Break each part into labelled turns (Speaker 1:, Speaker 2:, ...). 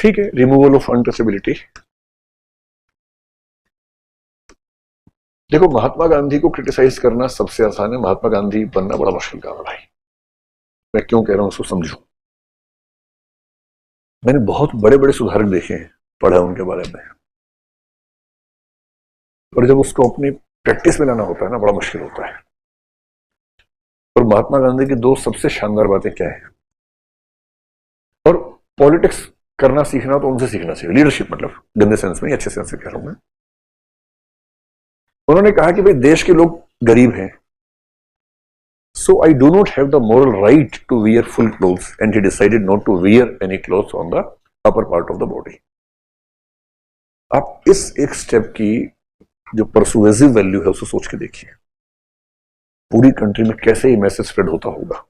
Speaker 1: ठीक है, removal of untouchability. देखो, महात्मा गांधी को क्रिटिसाइज करना सबसे आसान है, महात्मा गांधी बनना बड़ा मुश्किल काम है भाई। मैं क्यों कह रहा हूं उसको समझो। मैंने बहुत बड़े बड़े सुधारक देखे हैं, पढ़ा उनके बारे में, और जब उसको अपनी प्रैक्टिस में लाना होता है ना, बड़ा मुश्किल होता है। और महात्मा गांधी की दो सबसे शानदार बातें क्या है, और पॉलिटिक्स करना सीखना तो उनसे सीखना चाहिए, लीडरशिप मतलब गंदे सेंस में, अच्छे सेंस से कह रहा हूं मैं। उन्होंने कहा कि भाई देश के लोग गरीब हैं, so I do not have the moral right to wear full clothes, and he decided not to wear any clothes on the upper part of the body. आप इस एक स्टेप की जो परसुएसिव वैल्यू है उसे सोच के देखिए, पूरी कंट्री में कैसे ये मैसेज स्प्रेड होता होगा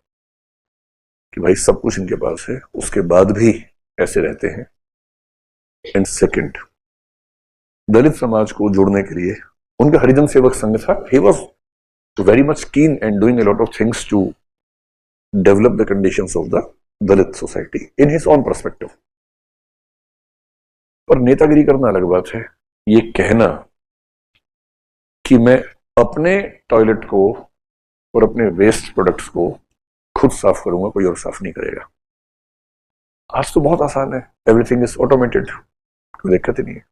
Speaker 1: कि भाई सब कुछ इनके पास है, उसके बाद भी ऐसे रहते हैं। एंड सेकंड, दलित समाज को जोड़ने के लिए उनका हरिजन सेवक संघ था, he was very much keen and doing a lot of things to develop the conditions of the Dalit society in his own perspective. पर नेतागिरी करना अलग बात है, ये कहना कि मैं अपने टॉयलेट को और अपने वेस्ट प्रोडक्ट्स को खुद साफ करूंगा, कोई और साफ नहीं करेगा। आज तो बहुत आसान है, एवरीथिंग इज ऑटोमेटेड, कोई दिक्कत ही नहीं है।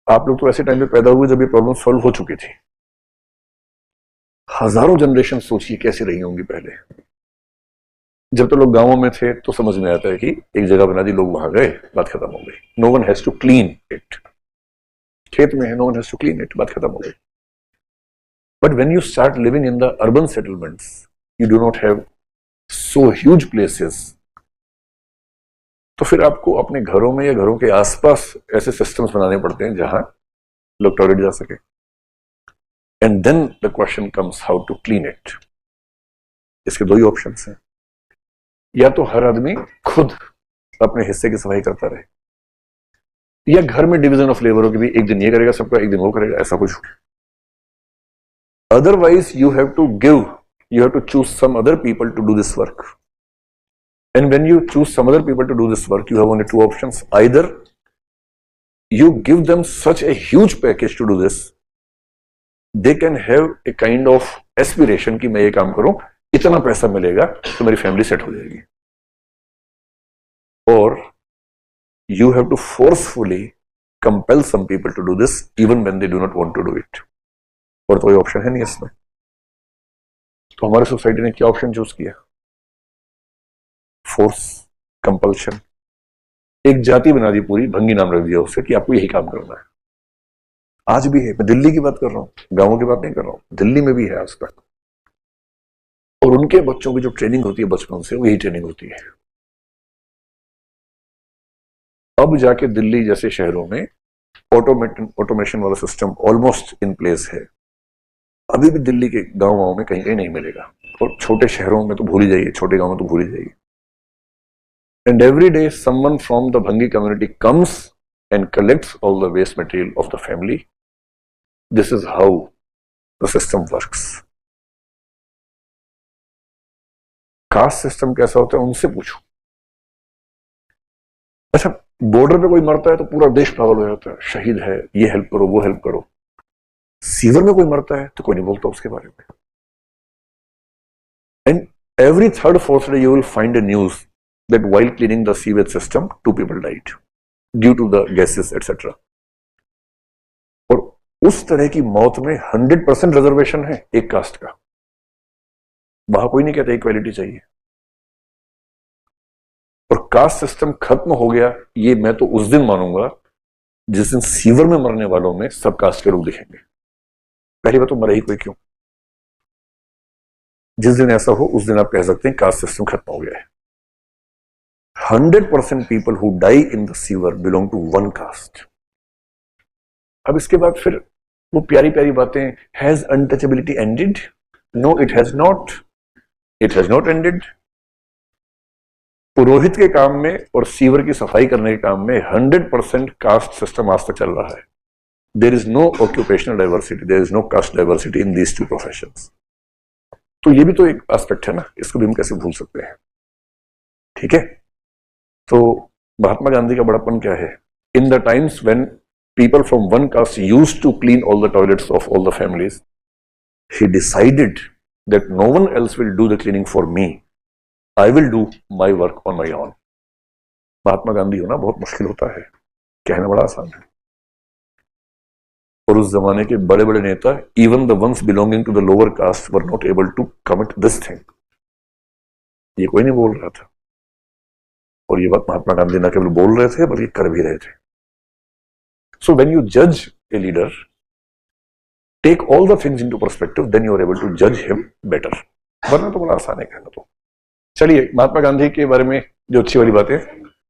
Speaker 1: आप लोग तो ऐसे टाइम में पैदा हुए जब ये प्रॉब्लम सॉल्व हो चुकी थी। हजारों जनरेशन सोचिए कैसी रही होंगी पहले। जब तो लोग गांवों में थे तो समझ में आता है कि एक जगह बना दी, लोग वहां गए, बात खत्म हो गई। No one has to clean it. खेत में है, no one has to clean it, बात खत्म हो गई। But when you start living in the urban settlements, you do not have so huge places, तो फिर आपको अपने घरों में या घरों के आसपास ऐसे सिस्टम्स बनाने पड़ते हैं जहां लोग टॉयलेट जा सके। And then the question comes how to clean it. इसके दो ही ऑप्शंस हैं, या तो हर आदमी खुद अपने हिस्से की सफाई करता रहे, या घर में डिवीजन ऑफ लेबर हो कि भी एक दिन ये करेगा सबका, एक दिन वो करेगा, ऐसा कुछ। Otherwise you have to choose some other people to do this work. And when you choose some other people to do this work, you have only two options. Either you give them such a huge package to do this, they can have a kind of aspiration कि मैं ये काम करूं, इतना पैसा मिलेगा तो मेरी फैमिली सेट हो जाएगी। और you have to forcefully compel some people to do this even when they do not want to do it. और तो कोई ऑप्शन है नहीं इसमें। तो हमारी सोसाइटी ने क्या ऑप्शन चूज किया? Force, compulsion. एक जाति बना दी पूरी, भंगी नाम रख दिया उससे कि आपको यही काम करना है। आज भी है, मैं दिल्ली की बात कर रहा हूं, गांवों की बात नहीं कर रहा हूं, दिल्ली में भी है आज तक। और उनके बच्चों की जो ट्रेनिंग होती है बचपन से, वही ट्रेनिंग होती है। अब जाके दिल्ली जैसे शहरों में ऑटोमेशन वाला सिस्टम ऑलमोस्ट इन प्लेस है। अभी भी दिल्ली के गांव में कहीं कहीं नहीं मिलेगा, और छोटे शहरों में तो भूल ही जाइए, छोटे गांव में तो भूल ही जाइए। And every day someone from the Bhangi community comes and collects all the waste material of the family. This is how the system works. Caste system कैसा होता है उनसे पूछो। अच्छा, बॉर्डर पे कोई मरता है तो पूरा देश पागल हो जाता है, शहीद है, ये हेल्प करो, वो हेल्प करो। सीवर में कोई मरता है तो कोई नहीं बोलता उसके बारे में। And every third, fourth day you will find a news that while cleaning the sewage system, 2 people died due to the gases, etc. और उस तरह की मौत में 100% रिजर्वेशन है एक कास्ट का। वहां कोई नहीं कहता इक्वालिटी चाहिए। और कास्ट सिस्टम खत्म हो गया, ये मैं तो उस दिन मानूंगा जिस दिन सीवर में मरने वालों में सब कास्ट के लोग दिखेंगे। पहली बात तो मरे ही कोई क्यों? जिस दिन ऐसा हो उस दिन आप कह सकते हैं कास्ट सिस्टम खत्म हो गया है। 100% people who die in the sewer belong to one caste. अब इसके बाद फिर वो प्यारी प्यारी बातें, has untouchability ended? No, it has not. It has not ended. पुरोहित के काम में और सीवर की सफाई करने के काम में 100% कास्ट सिस्टम आज तक चल रहा है। There is no occupational diversity, there is no caste diversity in these two professions. तो ये भी तो एक एस्पेक्ट है ना, इसको भी हम कैसे भूल सकते हैं? ठीक है, तो महात्मा गांधी का बड़प्पन क्या है? In the times when people from one caste used to clean all the toilets of all the families, he decided that no one else will do the cleaning for me. I will do my work on my own. Mahatma Gandhi होना बहुत मुश्किल होता है, कहना बड़ा आसान है। और उस जमाने के बड़े बड़े नेता, even the ones belonging to the lower caste, were not able to commit this thing. ये कोई नहीं बोल रहा था, और ये बात महात्मा गांधी न केवल बोल रहे थे बल्कि कर भी रहे थे। So when you judge a leader, take all the things into perspective, then you are able to judge him better. वरना तो बड़ा आसान है कहना। तो चलिए, महात्मा गांधी के बारे में जो अच्छी वाली बातें